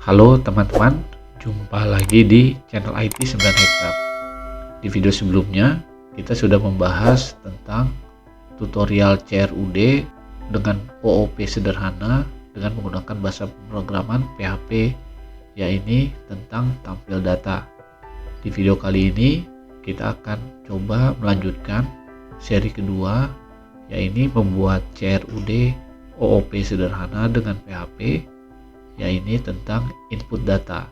Halo teman-teman, jumpa lagi di channel IT 9 Hektar. Di video sebelumnya, kita sudah membahas tentang tutorial CRUD dengan OOP sederhana dengan menggunakan bahasa pemrograman PHP, yaitu tentang tampil data. Di video kali ini, kita akan coba melanjutkan seri kedua, yaitu membuat CRUD OOP sederhana dengan PHP, yaitu tentang input data.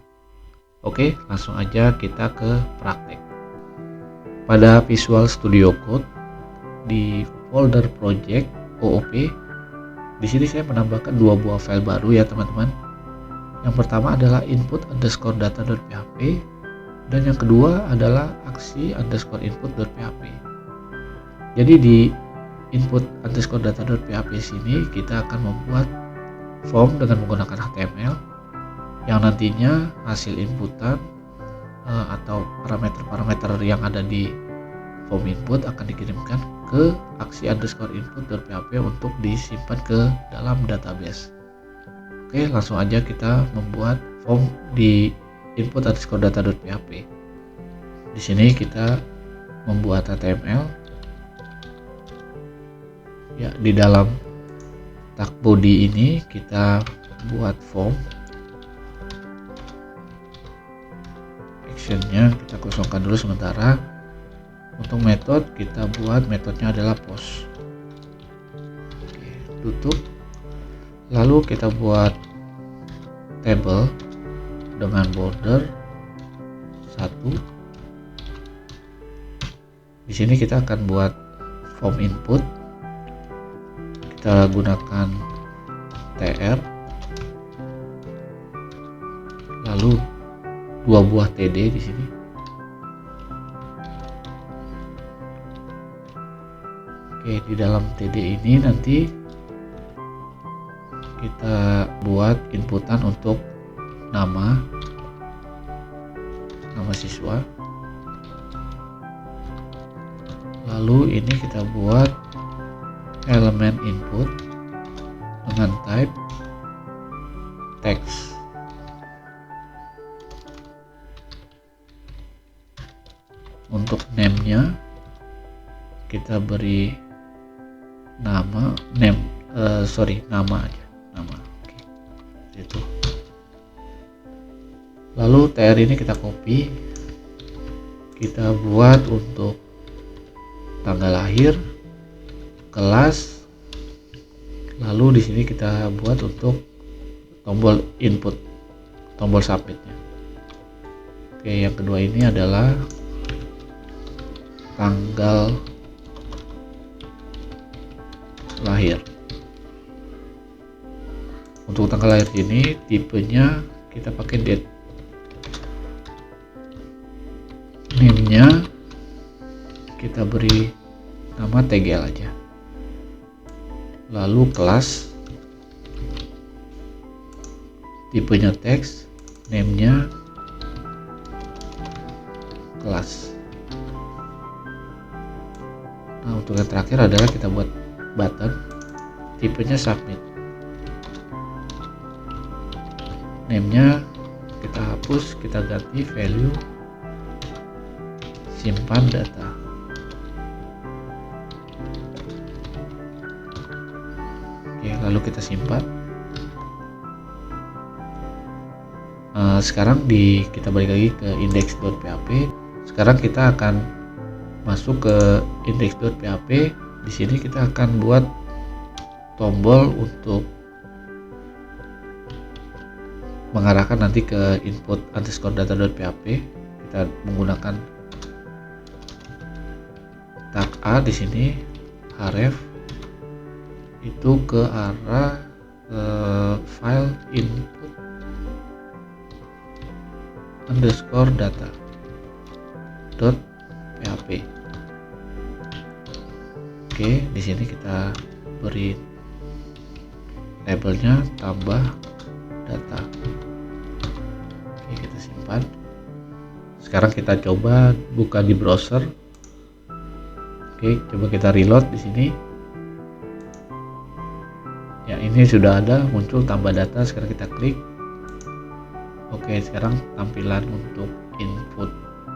Oke, langsung aja kita ke praktek. Pada Visual Studio Code di folder project OOP, di sini saya menambahkan dua buah file baru ya teman-teman. Yang pertama adalah input_data.php dan yang kedua adalah aksi_input.php. Jadi di input_data.php sini kita akan membuat form dengan menggunakan HTML yang nantinya hasil inputan atau parameter-parameter yang ada di form input akan dikirimkan ke aksi_input.php untuk disimpan ke dalam database. Oke, langsung aja kita membuat form di input_data.php. Di sini kita membuat HTML. Ya, di dalam tag body ini kita buat form. Actionnya kita kosongkan dulu sementara. Untuk metode kita buat metodenya adalah post. Oke, tutup. Lalu kita buat table dengan border 1. Di sini kita akan buat form input. Kita gunakan tr, lalu dua buah td di sini. Oke, di dalam td ini nanti kita buat inputan untuk nama siswa. Lalu ini kita buat elemen input dengan type text. Untuk name-nya kita beri nama aja, nama. Oke. Itu. Lalu tr ini kita copy, kita buat untuk tanggal lahir, kelas, lalu di sini kita buat untuk tombol input, tombol submitnya. Oke, yang kedua ini adalah tanggal lahir. Untuk tanggal lahir ini tipenya kita pakai date. Name-nya kita beri nama tgl aja. Lalu kelas, tipenya teks, name-nya kelas. Nah, untuk yang terakhir adalah kita buat button, tipenya submit. Name-nya kita hapus, kita ganti value simpan data. Lalu kita simpan. Sekarang kita balik lagi ke index.php. Sekarang kita akan masuk ke index.php. Di sini kita akan buat tombol untuk mengarahkan nanti ke input_data.php. Kita menggunakan tag A di sini, href itu ke arah file input_data.php. Oke, di sini kita beri labelnya tambah data. Oke, kita simpan. Sekarang kita coba buka di browser. Oke, coba kita reload di sini. Ya, ini sudah ada muncul tambah data. Sekarang kita klik. Oke, sekarang tampilan untuk input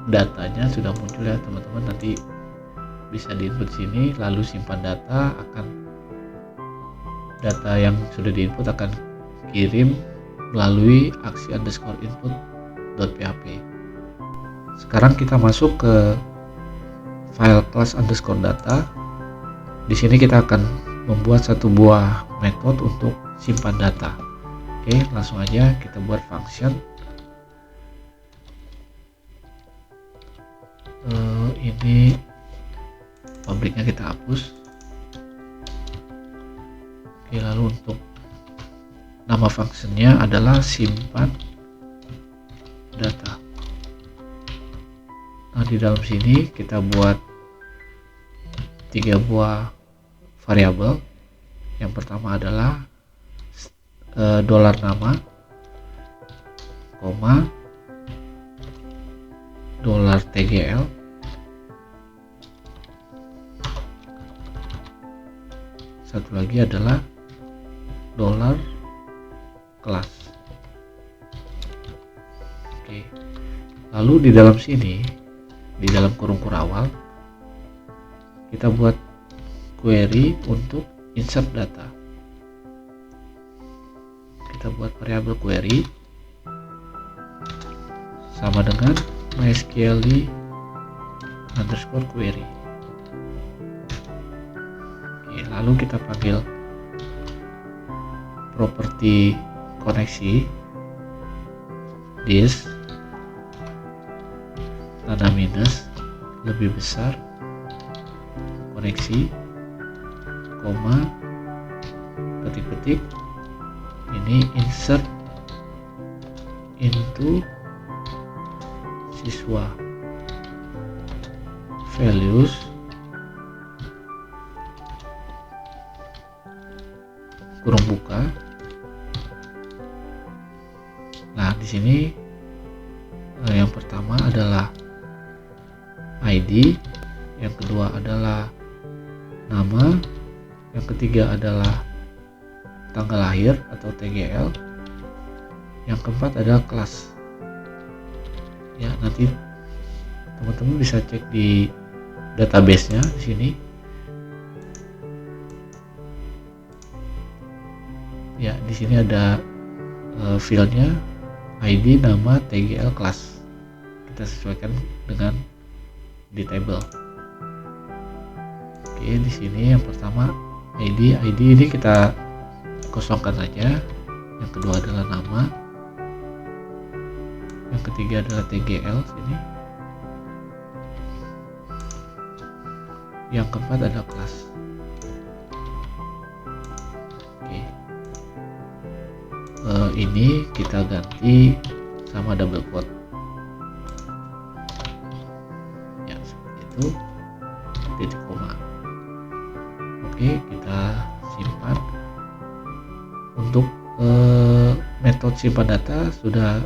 datanya sudah muncul ya teman-teman. Nanti bisa diinput sini, lalu simpan data, data yang sudah diinput akan kirim melalui aksi underscore input.php. Sekarang kita masuk ke file class underscore data. Di sini kita akan membuat satu buah metode untuk simpan data. Oke, langsung aja kita buat function. Ini pabriknya kita hapus. Oke, lalu untuk nama functionnya adalah simpan data. Nah, di dalam sini kita buat 3 buah variabel. Yang pertama adalah dolar nama, koma, dolar tgl, satu lagi adalah dolar kelas. Oke, lalu di dalam sini, di dalam kurung kurawal, kita buat query untuk insert data. Kita buat variabel query sama dengan mysql underscore query. Oke, lalu kita panggil properti koneksi this tanda minus lebih besar koneksi, koma, ketik-ketik, ini insert into siswa values kurung buka. Nah, di sini yang pertama adalah ID, yang kedua adalah nama, yang ketiga adalah tanggal lahir atau TGL, yang keempat adalah kelas. Ya, nanti teman-teman bisa cek di database-nya di sini. Ya, di sini ada fieldnya ID, nama, TGL, kelas. Kita sesuaikan dengan di table. Oke, di sini yang pertama ID ini kita kosongkan saja. Yang kedua adalah nama. Yang ketiga adalah TGL sini. Yang keempat adalah kelas. Oke. Ini kita ganti sama double quote. Ya, seperti itu. Titik koma. Oke, kita simpan. Untuk metode simpan data sudah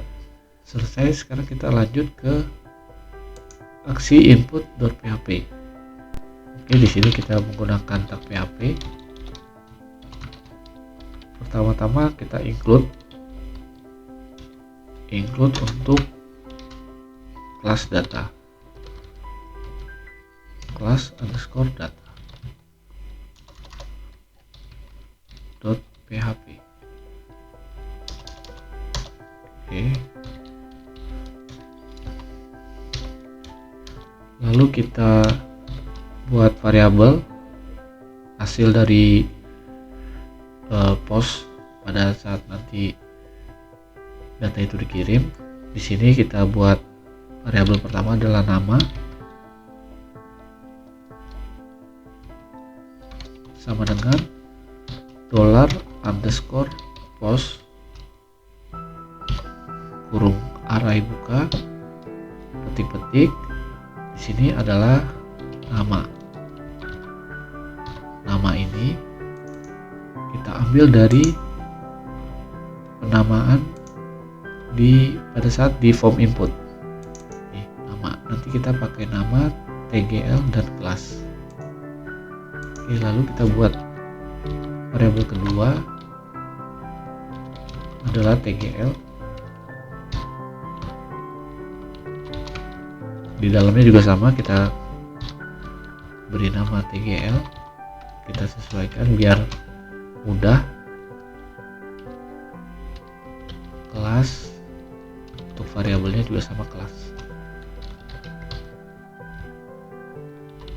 selesai. Sekarang kita lanjut ke aksi input.php. Oke, di sini kita menggunakan tag PHP. Pertama-tama kita include untuk kelas data, kelas underscore data dot php. Oke, lalu kita buat variabel hasil dari post pada saat nanti data itu dikirim. Di sini kita buat variabel pertama adalah nama sama dengan dolar underscore post kurung array buka petik-petik. Di sini adalah nama. Nama ini kita ambil dari penamaan pada saat di form input. Nih, nama. Nanti kita pakai nama, TGL, dan kelas. Oke, lalu kita buat variabel kedua adalah TGL. Di dalamnya juga sama, kita beri nama TGL, kita sesuaikan biar mudah. Kelas, untuk variabelnya juga sama kelas.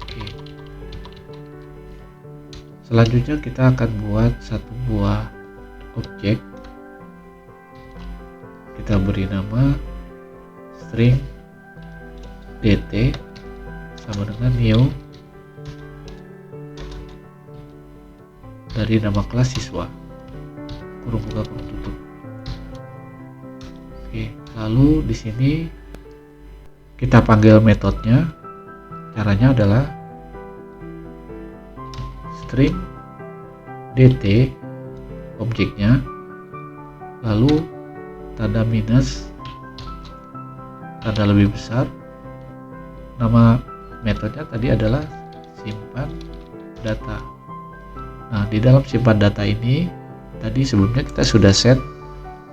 Oke. Selanjutnya kita akan buat satu buah objek. Kita beri nama string dt sama dengan new dari nama kelas siswa, kurung buka kurung tutup. Oke, lalu di sini kita panggil metodenya. Caranya adalah string dt objeknya, lalu tanda minus, tanda lebih besar. Nama metodenya tadi adalah simpan data. Nah, di dalam simpan data ini tadi sebelumnya kita sudah set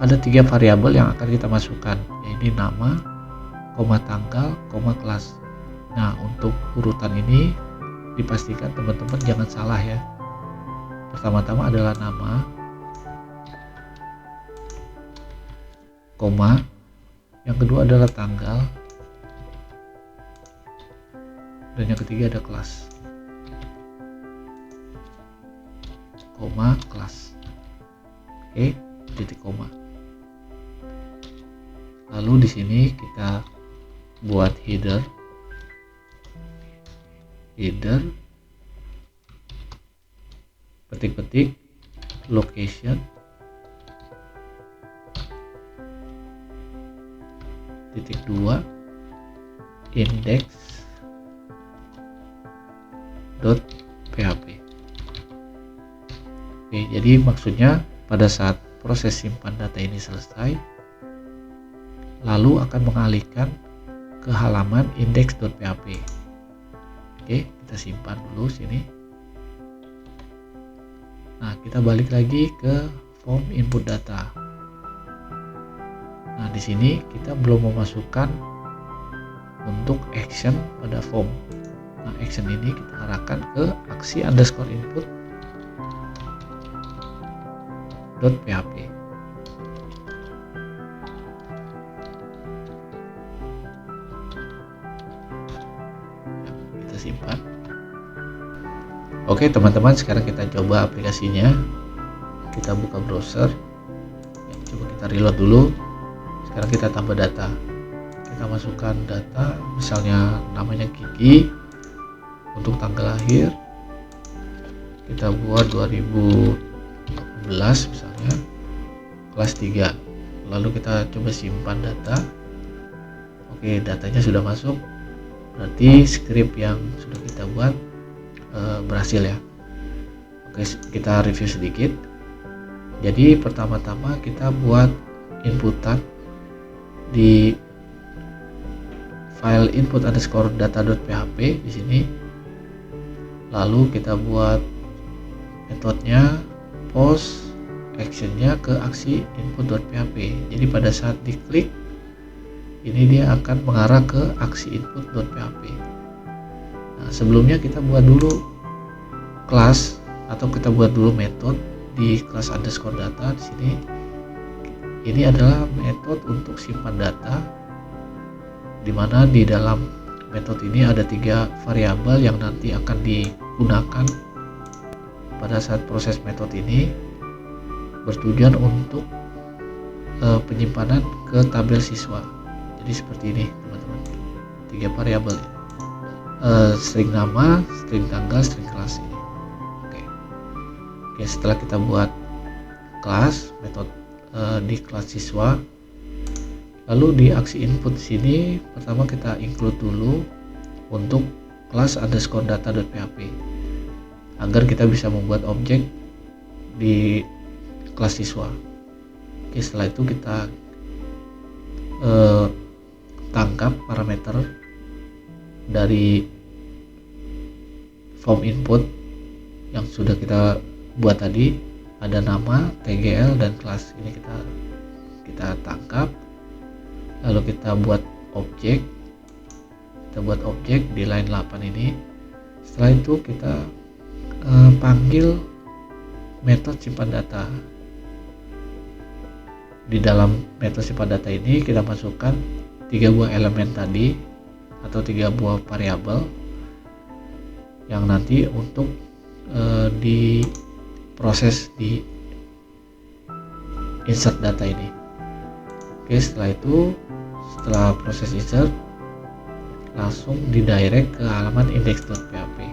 ada 3 variabel yang akan kita masukkan, yaitu nama, tanggal, kelas. Nah, untuk urutan ini dipastikan teman-teman jangan salah ya. Pertama-tama adalah nama, yang kedua adalah tanggal, dan yang ketiga ada kelas, kelas. Oke, titik koma. Lalu di sini kita buat header, petik-petik location titik 2 index.php. Oke, jadi maksudnya pada saat proses simpan data ini selesai, lalu akan mengalihkan ke halaman index.php. Oke, kita simpan dulu sini. Nah, kita balik lagi ke form input data. Nah, di sini kita belum memasukkan untuk action pada form. Nah, action ini kita arahkan ke aksi underscore input .php. Kita simpan. Oke teman-teman, sekarang kita coba aplikasinya. Kita buka browser. Coba kita reload dulu. Sekarang kita tambah data. Kita masukkan data, misalnya namanya Kiki. Untuk tanggal lahir kita buat 2018 misalnya, kelas 3. Lalu kita coba simpan data. Oke, datanya sudah masuk, berarti script yang sudah kita buat berhasil ya. Oke, kita review sedikit. Jadi pertama-tama kita buat inputan di file input underscore data.php di sini. Lalu kita buat metodenya post actionnya ke aksi input.php. Jadi pada saat diklik ini dia akan mengarah ke aksi input.php. Nah, sebelumnya kita buat dulu kelas atau kita buat dulu metode di kelas underscore data di sini. Ini adalah metode untuk simpan data, dimana di dalam metode ini ada 3 variabel yang nanti akan digunakan pada saat proses metode ini, bertujuan untuk penyimpanan ke tabel siswa. Jadi seperti ini teman-teman, 3 variabel, string nama, string tanggal, string kelas ini. Oke, setelah kita buat kelas metode di kelas siswa, lalu di aksi input sini pertama kita include dulu untuk kelas underscore data.php agar kita bisa membuat objek di kelas siswa. Oke, setelah itu kita tangkap parameter dari form input yang sudah kita buat tadi, ada nama, TGL, dan kelas. Ini kita tangkap, lalu kita buat objek kita buat objek di line 8 ini. Setelah itu kita panggil metode simpan data. Di dalam metode simpan data ini kita masukkan 3 buah elemen tadi atau 3 buah variabel yang nanti untuk diproses di insert data ini. Oke, setelah itu, setelah proses insert langsung didirect ke halaman index.php.